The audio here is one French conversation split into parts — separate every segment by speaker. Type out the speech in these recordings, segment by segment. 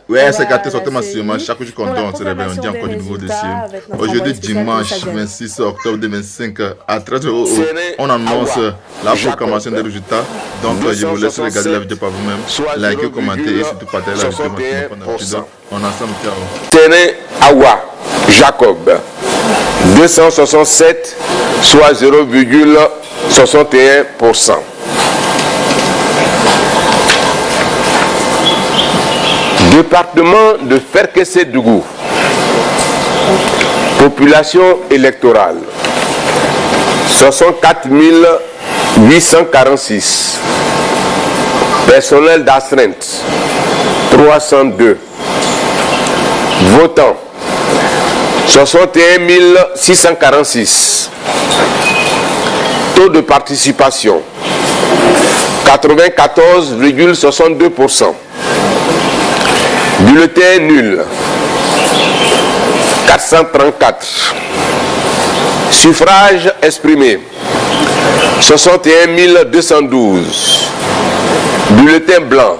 Speaker 1: Oui, c'est gâté automatiquement. Chaque jour qu'on donne, on dit encore du nouveau dossier. Aujourd'hui, dimanche 26 octobre 2025, à 13h, on annonce la proclamation des résultats. Donc, je vous laisse regarder la vidéo par vous-même, liker, commenter et surtout partager la vidéo. On ensemble, ciao.
Speaker 2: Séné Awa Jacob 267, soit 0,61%. Département de Ferkessé-Dougou. Population électorale 64 846. Personnel d'astreinte 302. Votants 61 646. Taux de participation 94,62%. Bulletin nul 434. Suffrage exprimé 61 212. Bulletin blanc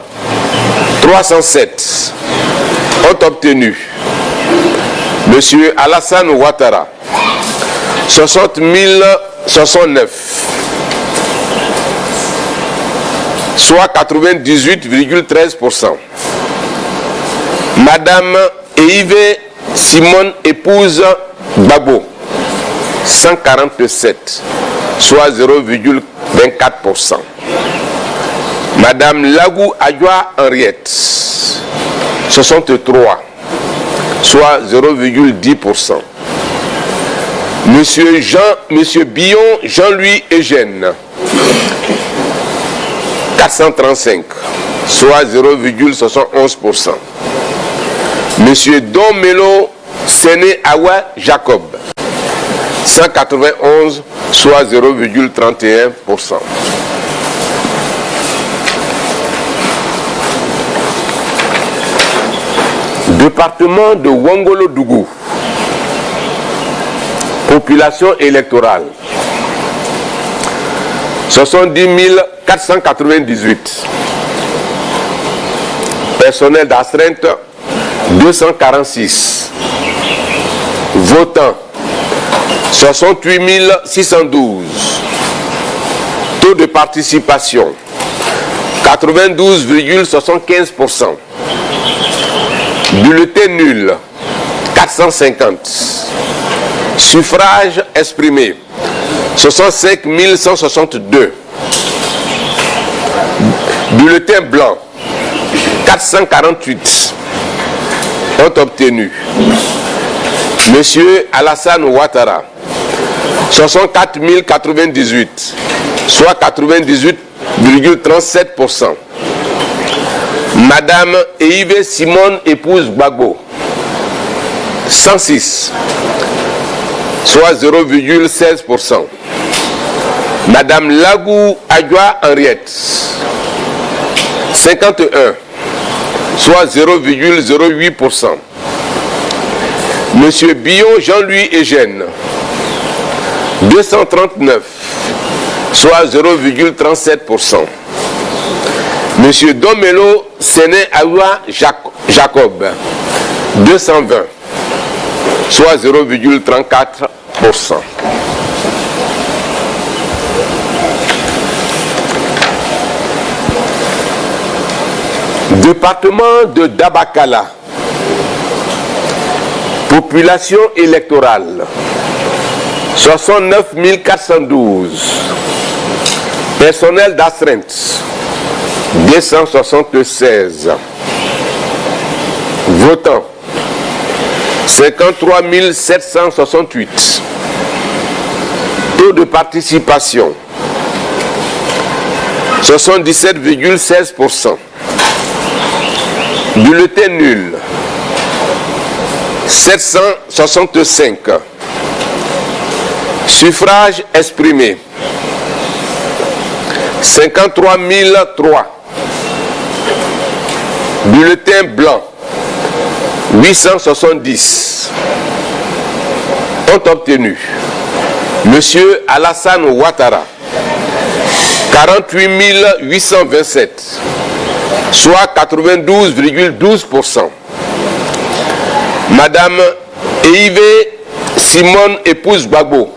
Speaker 2: 307. Ont obtenu Monsieur Alassane Ouattara 60 069, soit 98,13%. Madame Eive Simone épouse Babo 147, soit 0,24%. Madame Lagou Adjoa Henriette 63, soit 0,10%. Monsieur Billon Jean-Louis Eugène 435, soit 0,71%. Monsieur Don Melo Séné Awa Jacob 191, soit 0,31%. Département de Wongolo-Dougou. Population électorale 70 498. Personnel d'astreinte 246. Votants 68 612. Taux de participation 92,75%. Bulletin nul 450. Suffrage exprimé 65 162. Bulletin blanc 448. Ont obtenu Monsieur Alassane Ouattara 64 098, soit 98,37%. Madame Eive Simone épouse Gbagbo 106, soit 0,16%. Madame Lagou Adjoa Henriette 51, soit 0,08%. Monsieur Billon Jean-Louis Eugène 239, soit 0,37%. Monsieur Domelo Séné Awa Jacob 220, soit 0,34%. Département de Dabakala. Population électorale 69 412. Personnel d'astreinte 276. Votants 53 768. Taux de participation 77,16%. Bulletin nul 765. Suffrage exprimé 53 003. Bulletin blanc 870. Ont obtenu Monsieur Alassane Ouattara 48 827. soit 92,12%. Madame Eive Simone épouse Gbagbo,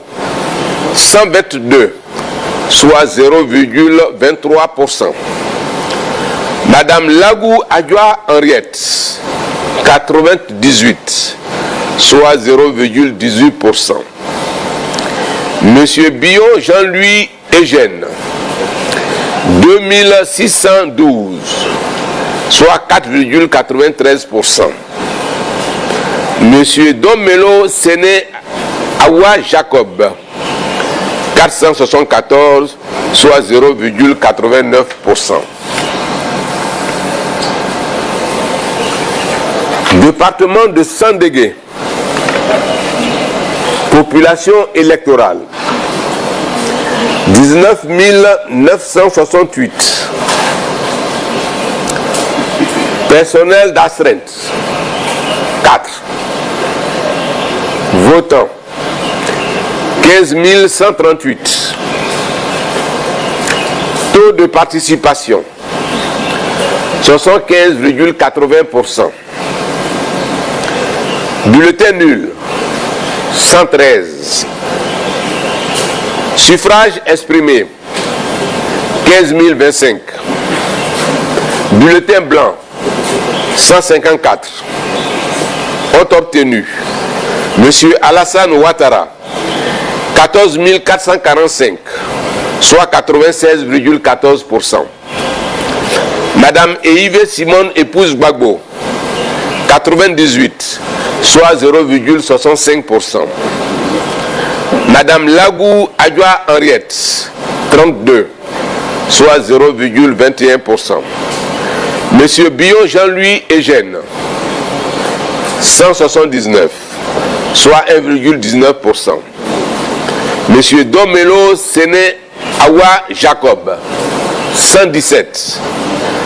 Speaker 2: 122, soit 0,23%. Madame Lagou Adjoa Henriette, 98, soit 0,18%. Monsieur Bion Jean-Louis Eugène, 2612, soit 4,93%. Monsieur Domelo Séné Awa Jacob, 474, soit 0,89%. Département de Sandégué, population électorale 19 968. Personnel d'astreinte 4. Votants 15 138. Taux de participation 75,80%. Bulletin nul 113. Suffrage exprimé 15 025. Bulletin blanc 154. Ont obtenu Monsieur Alassane Ouattara 14 445, soit 96,14%. Madame Eive Simone épouse Gbagbo 98, soit 0,65%. Madame Lagou Adjoa Henriette, 32, soit 0,21%. Monsieur Bion Jean-Louis Eugène, 179, soit 1,19%. Monsieur Domelo Séné Awa Jacob, 117,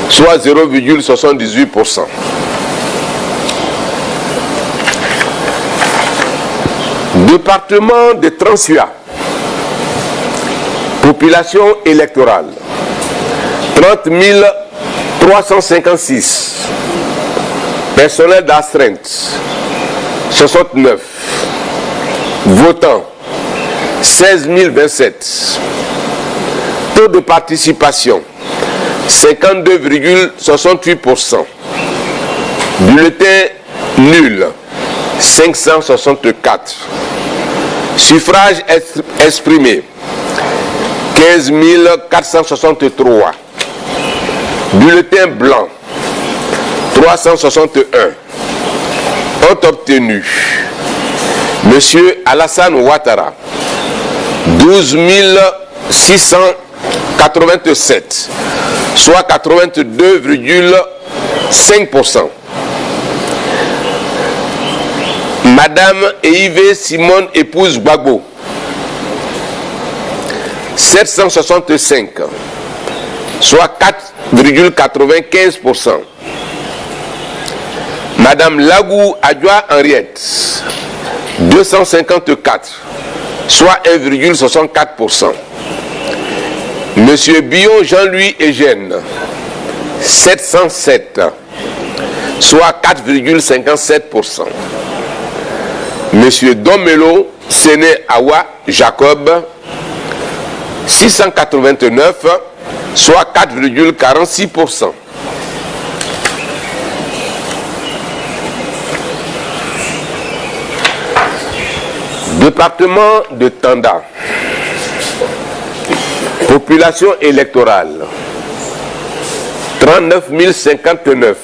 Speaker 2: soit 0,78%. Département de Transua, population électorale 30 356. Personnel d'astreinte 69. Votants 16 027. Taux de participation 52,68%. Bulletin nul 564. Suffrage exprimé 15 463. Bulletin blanc 361. Ont obtenu Monsieur Alassane Ouattara 12 687, soit 82,5%. Madame Eive Simone épouse Gbagbo 765, soit 4,95%. Madame Lagou Adjoa Henriette 254, soit 1,64%. Monsieur Bion Jean-Louis Eugène 707, soit 4,57%. Monsieur Domelo Séné Awa Jacob 689, soit 4,46%. Département de Tanda, population électorale 39 059.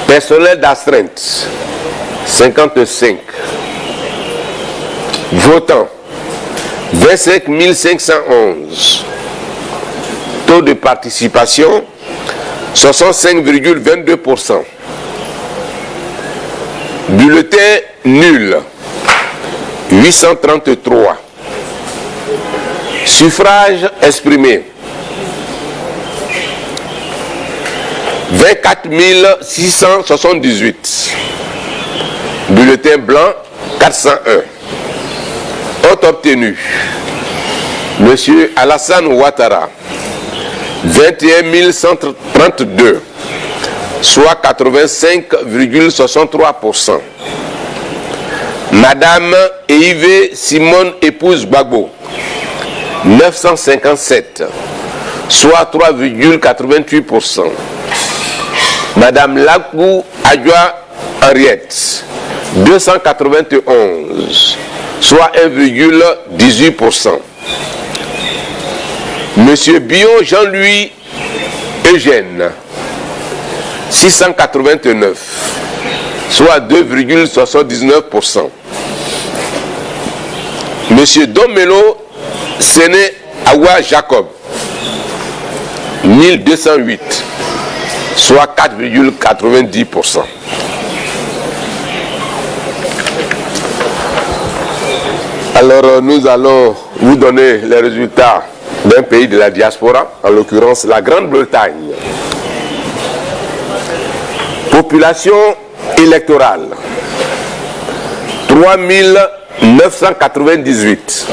Speaker 2: Personnel d'astreinte 55. Votants 25 511. Taux de participation 65,22%. Bulletin nul 833. Suffrage exprimé 24 678. Bulletin blanc 401. Ont obtenu Monsieur Alassane Ouattara 21 132, soit 85,63%. Madame Eive Simone épouse Gbagbo, 957, soit 3,88%. Madame Lagou Adjoa Henriette, 291, soit 1,18%. Monsieur Bion Jean-Louis Eugène, 689, soit 2,79%. Monsieur Domelo Séné Awa Jacob, 1208, soit 4,90%. Alors nous allons vous donner les résultats d'un pays de la diaspora, en l'occurrence la Grande-Bretagne. Population électorale, 3998.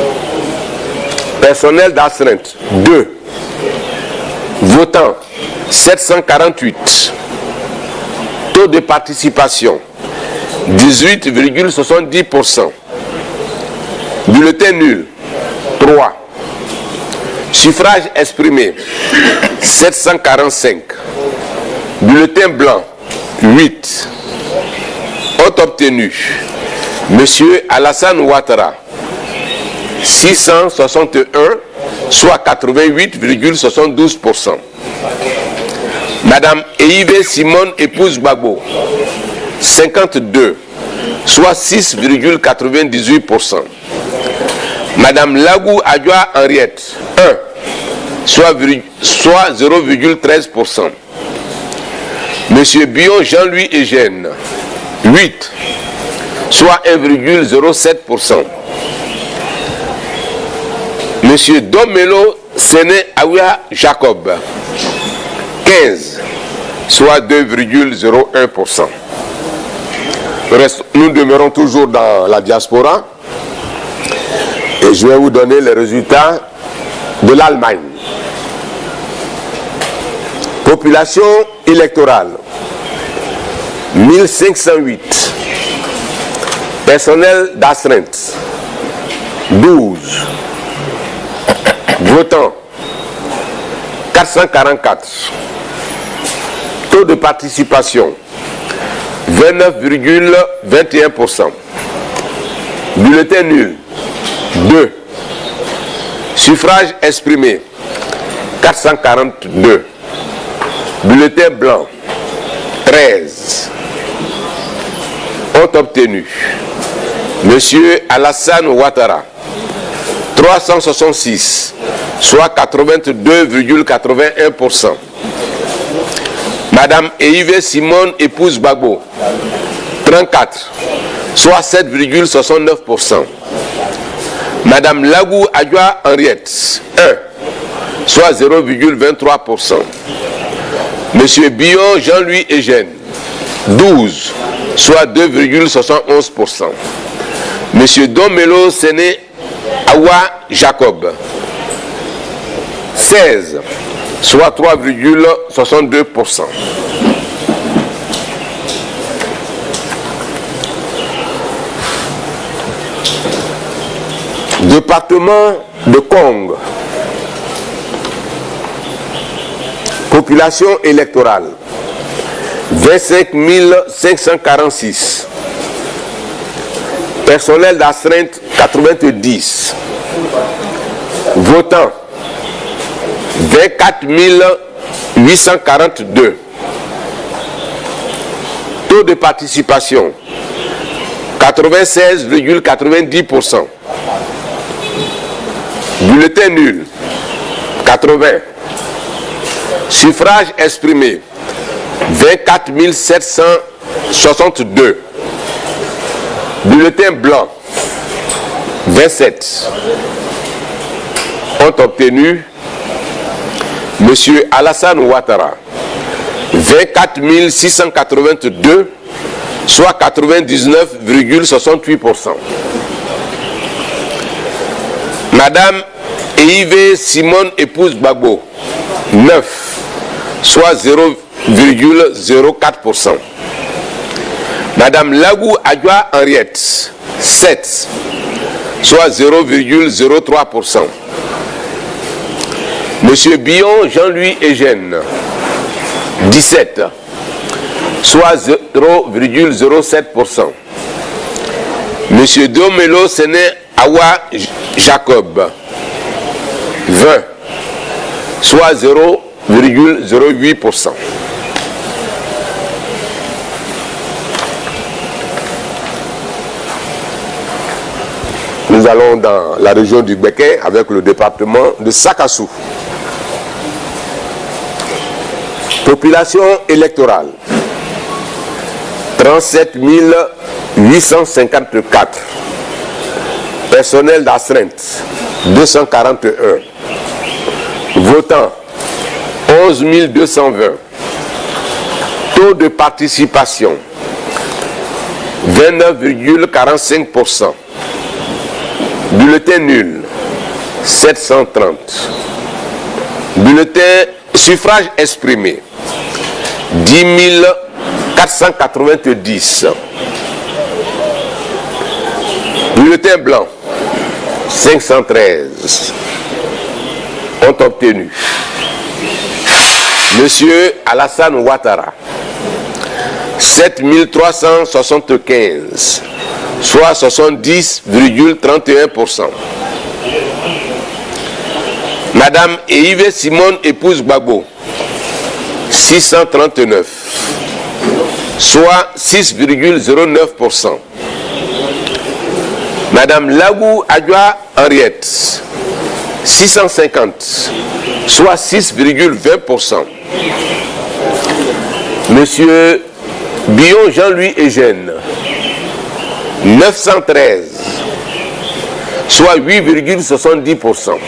Speaker 2: Personnel d'astreinte, 2. Votants, 748. Taux de participation, 18,70%. Bulletin nul, 3. Suffrage exprimé, 745. Bulletin blanc, 8. Vote obtenu, Monsieur Alassane Ouattara, 661, soit 88,72%. Madame Eive Simone épouse Gbagbo, 52, soit 6,98%. Madame Lagou Adjoa Henriette, 1, soit 0,13%. Monsieur Bion Jean-Louis Eugène, 8, soit 1,07%. Monsieur Domelo Séné Awa Jacob, 15, soit 2,01%. Nous demeurons toujours dans la diaspora et je vais vous donner les résultats de l'Allemagne. Population électorale, 1508. Personnel d'astreinte, 12. Votants, 444. Taux de participation, 29,21%. Bulletin nul, 2. Suffrage exprimé, 442. Bulletin blanc, 13. Vote obtenu, Monsieur Alassane Ouattara, 366, soit 82,81%. Madame Eive Simone épouse Gbagbo, 34, soit 7,69%. Madame Lagou Adjoa Henriette, 1, soit 0,23%. Monsieur Bion Jean-Louis Eugène, 12, soit 2,71%. Monsieur Domelo Séné Awa Jacob, 16, soit 3,62%. Département de Kong. Population électorale, 25 546. Personnel d'astreinte, 90. Votants, 24 842. Taux de participation, 96,90%. Bulletin nul, 80. Suffrage exprimé, 24 762. Bulletin blanc, 27. Ont obtenu Monsieur Alassane Ouattara, 24 682, soit 99,68%. Madame Eive Simone épouse Gbagbo, 9, soit 0,04%. Madame Lagou Adjoa Henriette, 7, soit 0,03%. Monsieur Billon Jean-Louis Eugène, 17, soit 0,07%. Monsieur Domelo Séné Awa Jacob, 20, soit 0,08%. Nous allons dans la région du Béquet avec le département de Sakassou. Population électorale 37 854. Personnel d'astreinte 241. Votants 11 220. Taux de participation 29,45%. Bulletin nul 730. Bulletin suffrage exprimé 10 490. Bulletin blanc 513 ont obtenu Monsieur Alassane Ouattara 7375, soit 70,31%. Madame Eive Simone épouse Gbagbo 639, soit 6,09%. Madame Lagou Adjoa Henriette 650, soit 6,20%. Monsieur Billon Jean-Louis Eugène 913, soit 8,70%.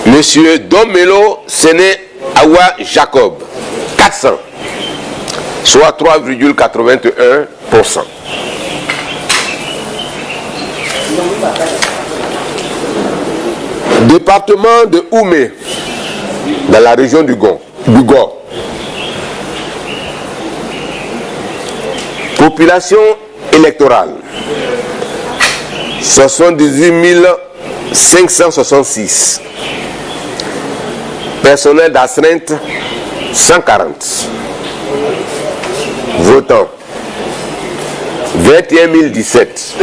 Speaker 2: Monsieur Domelo Séné Awa Jacob 400, soit 3,81%. Département de Oumé, dans la région du Gor. Population électorale 78 566. Personnel d'astreinte 140. Votants 21 017.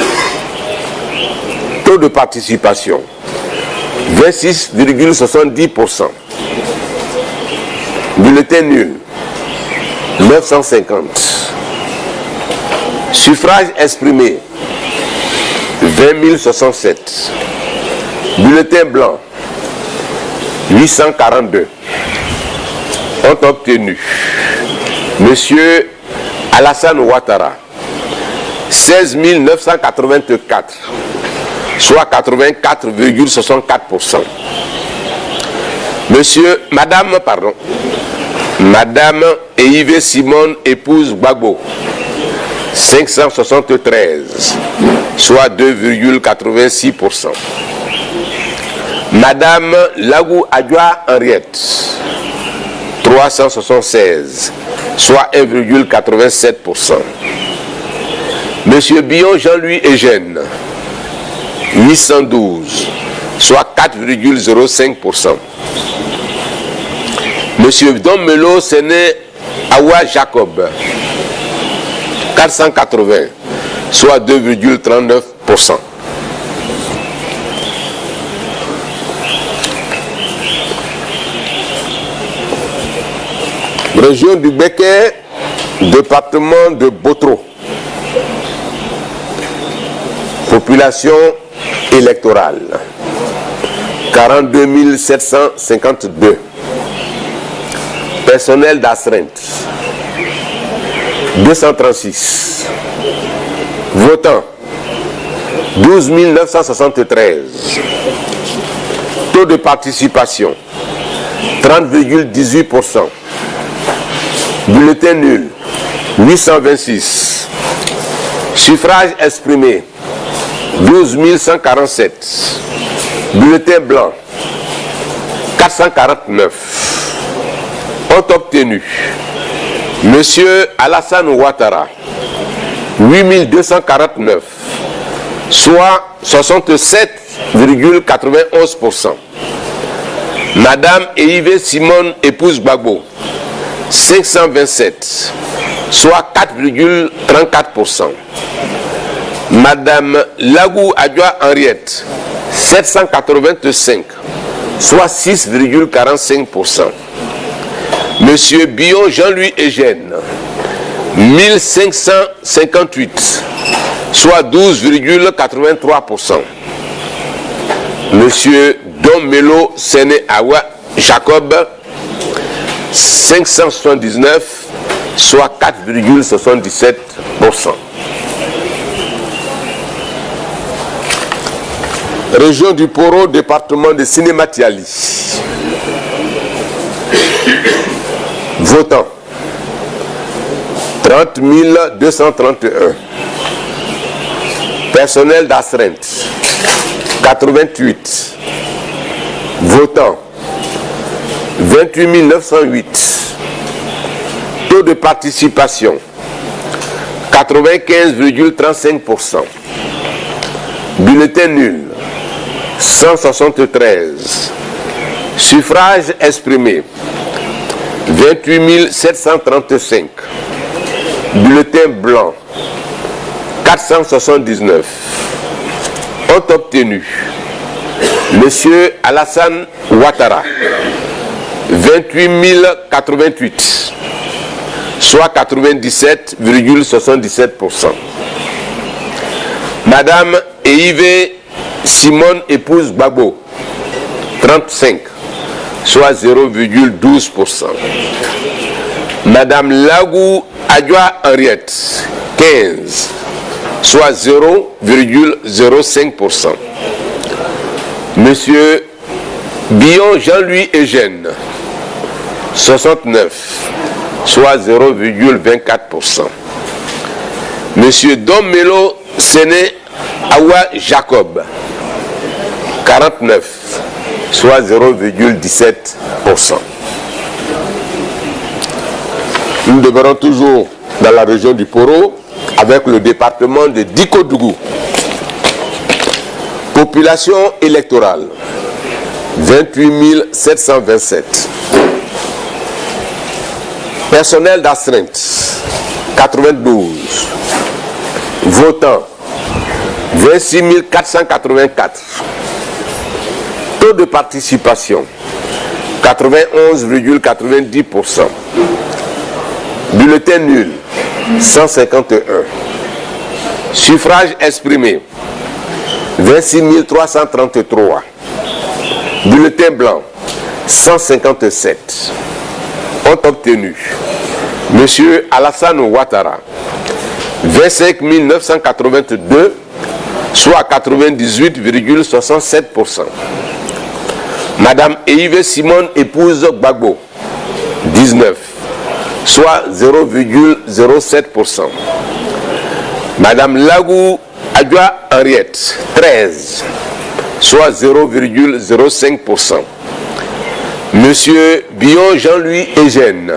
Speaker 2: Taux de participation 26,70%. Bulletin nul 950. Suffrage exprimé 20 067. Bulletin blanc 842 ont obtenu Monsieur Alassane Ouattara 16 984, soit 84,64%. Madame Eive Simone épouse Gbagbo 573, soit 2,86%. Madame Lagou Adjoa Henriette 376, soit 1,87%. Monsieur Billon Jean-Louis Eugène 812, soit 4,05%. Monsieur Domelo Séné Awa Jacob 480, soit 2,39%. Région du Béquet, département de Botro. Population électorale 42 752. Personnel d'astreinte 236. Votants 12 973. Taux de participation 30,18%. Bulletin nul 826. Suffrage exprimé 12 147. Bulletin blanc 449. Ont obtenu Monsieur Alassane Ouattara 8249, soit 67,91%. Madame Eive Simone épouse Gbagbo 527, soit 4,34%. Madame Lagou Adjoa Henriette 785, soit 6,45%. Monsieur Bion Jean-Louis Eugène 1558, soit 12,83%. Monsieur Don Melo Sene Awa Jacob 579, soit 4,77%. Région du Poro, département de Sinématiali. Votants 30 231. Personnel d'astreinte 88. Votants 28 908. Taux de participation 95,35%. Bulletin nul 173. Suffrage exprimé 28 735. Bulletin blanc 479. Ont obtenu Monsieur Alassane Ouattara 28 088, soit 97,77%. Madame Eive Simone épouse Gbagbo 35, soit 0,12%. Madame Lagou Adjoa Henriette 15, soit 0,05%. Monsieur Bion Jean-Louis Eugène 69, soit 0,24%. Monsieur Don Melo Sene Awa Jacob 49, soit 0,17%. Nous demeurons toujours dans la région du Poro avec le département de Dikodougou. Population électorale 28 727. Personnel d'astreinte 92. Votants 26 484. Taux de participation 91,90%. Bulletin nul 151. Suffrage exprimé 26 333. Bulletin blanc 157. Ont obtenu Monsieur Alassane Ouattara 25 982, soit 98,67%. Madame Eive Simone épouse Gbagbo 19, soit 0,07%. Madame Lagou Adjoa Henriette 13, soit 0,05%. Monsieur Bion Jean-Louis Eugène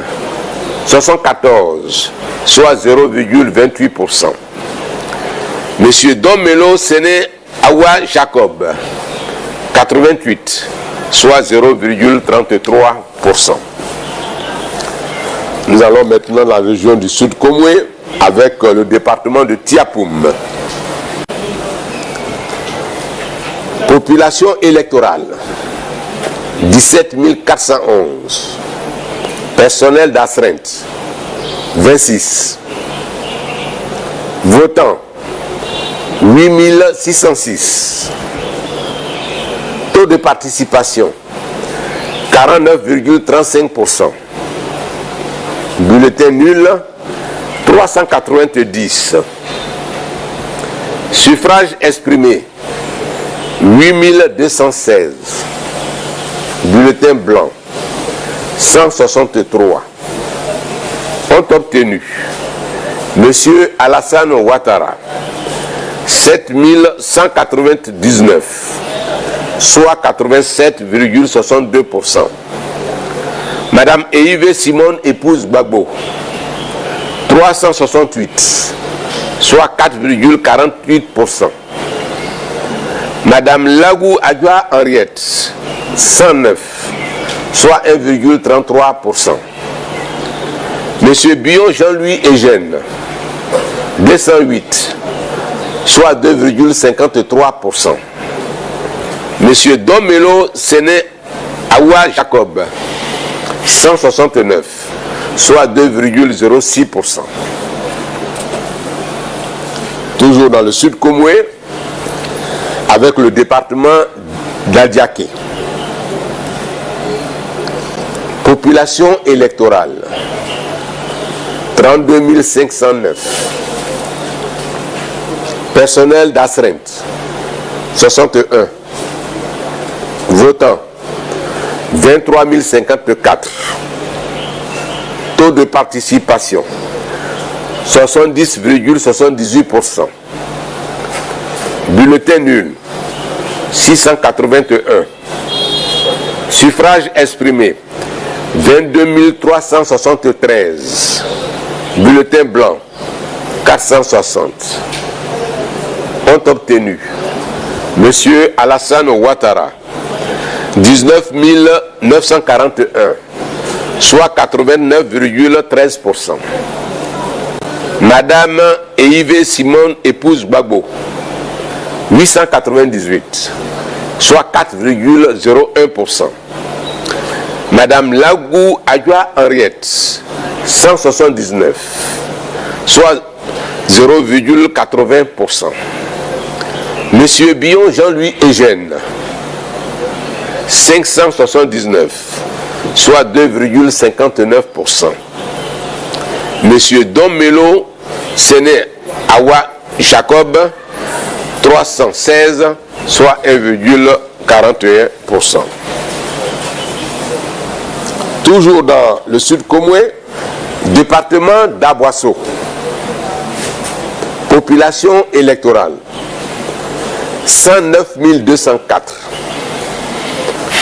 Speaker 2: 74, soit 0,28%. Monsieur Don Melo Sene Awa Jacob 88, soit 0,33%. Nous allons maintenant dans la région du Sud Komoué avec le département de Tiapoum. Population électorale 17 411. Personnel d'astreinte 26. Votants 8 606. Taux de participation 49,35%. Bulletin nul 390. Suffrage exprimé 8216. Bulletin blanc 163. Ont obtenu Monsieur Alassane Ouattara 7199, soit 87,62%. Madame Eive Simone, épouse Gbagbo, 368, soit 4,48%. Madame Lagou Adjoa Henriette, 109, soit 1,33%. Monsieur Bion Jean-Louis Eugène, 208, soit 2,53%. Monsieur Domelo Séné Awa Jacob, 169, soit 2,06%. Toujours dans le sud Komoué, avec le département d'Adiaké. Population électorale, 32 509. Personnel d'astreinte, 61. Votants, 23 054. Taux de participation, 70,78%. Bulletin nul, 681. Suffrage exprimé, 22 373. Bulletin blanc, 460. Ont obtenu Monsieur Alassane Ouattara, 19 941, soit 89,13%. Madame Eive Simone, épouse Gbagbo, 898, soit 4,01%. Madame Lagou Adjoa Henriette, 179, soit 0,80%. Monsieur Bion Jean-Louis Eugène, 579, soit 2,59%. Monsieur Domelo Séné Awa Jacob, 316, soit 1,41%. Toujours dans le sud Komoué, département d'Aboisseau. Population électorale, 109 204.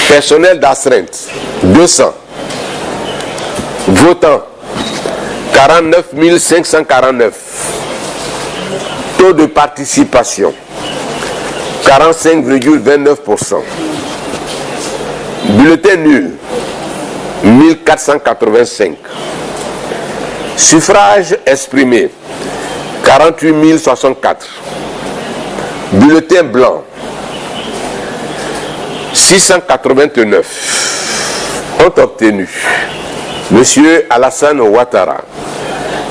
Speaker 2: Personnel d'astreinte, 200. Votants, 49 549. Taux de participation, 45,29%. Bulletin nul, 1485. Suffrage exprimé, 48 064. Bulletin blanc, 689. Ont obtenu Monsieur Alassane Ouattara,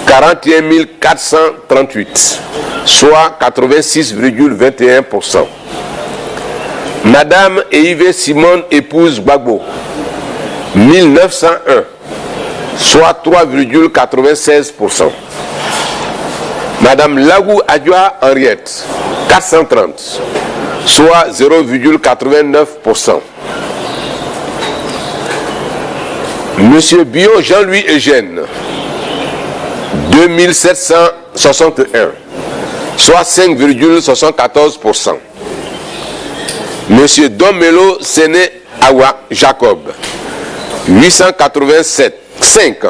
Speaker 2: 41 438, soit 86,21%. Madame Eive Simone, épouse Gbagbo, 1901, soit 3,96%. Madame Lagou Adjoa Henriette, 430, soit 0,89%. Monsieur Bion Jean-Louis Eugène, 2761, soit 5,74%. Monsieur Domelo Séné Awa Jacob, 845.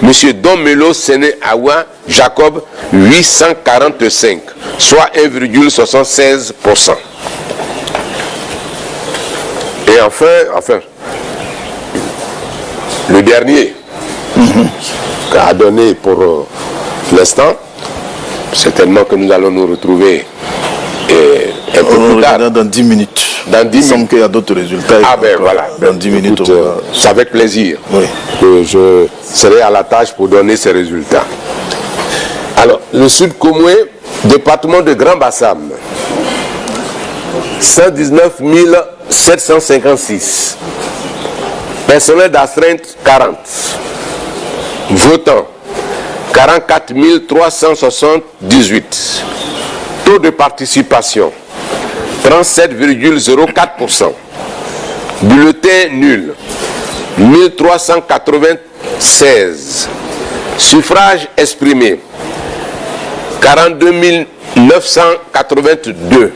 Speaker 2: Monsieur Domelo Séné Awa Jacob, 845, soit 1,76%. Et enfin, le dernier qu'a donné pour l'instant, certainement que nous allons nous retrouver un peu plus tard.
Speaker 1: Dans 10 minutes.
Speaker 2: Dans 10 minutes.
Speaker 1: Il semble qu'il y a d'autres résultats.
Speaker 2: Ah ben voilà.
Speaker 1: Dans 10 minutes.
Speaker 2: C'est avec plaisir que je serai à la tâche pour donner ces résultats. Alors, le Sud Komoué, département de Grand Bassam, 119 756. Personnel d'astreinte, 40. Votants, 44 378. Taux de participation, 37,04%. Bulletin nul, 1396. Suffrage exprimé, 42 982.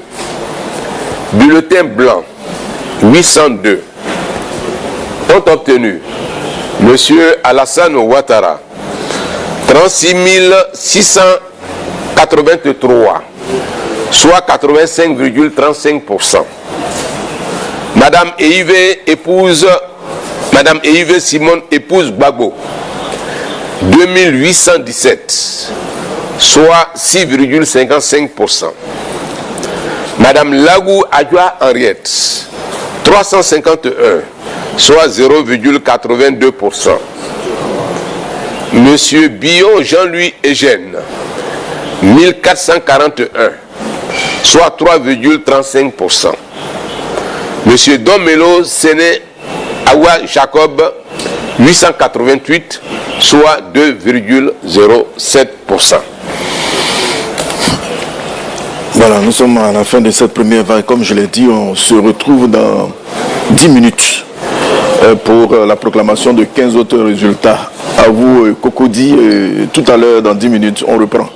Speaker 2: Bulletin blanc, 802. Ont obtenu M. Alassane Ouattara, 36 683, soit 85,35%. Madame Eive Simone, épouse Gbagbo, 2817, soit 6,55%. Madame Lagou Adjoa Henriette, 351, soit 0,82%. Monsieur Billon Jean-Louis Eugène, 1441, soit 3,35%. Monsieur Domelo Séné Awa Jacob, 888, soit 2,07%.
Speaker 3: Voilà, nous sommes à la fin de cette première vague. Comme je l'ai dit, on se retrouve dans 10 minutes pour la proclamation de 15 autres résultats. À vous, Cocody, tout à l'heure, dans 10 minutes, on reprend.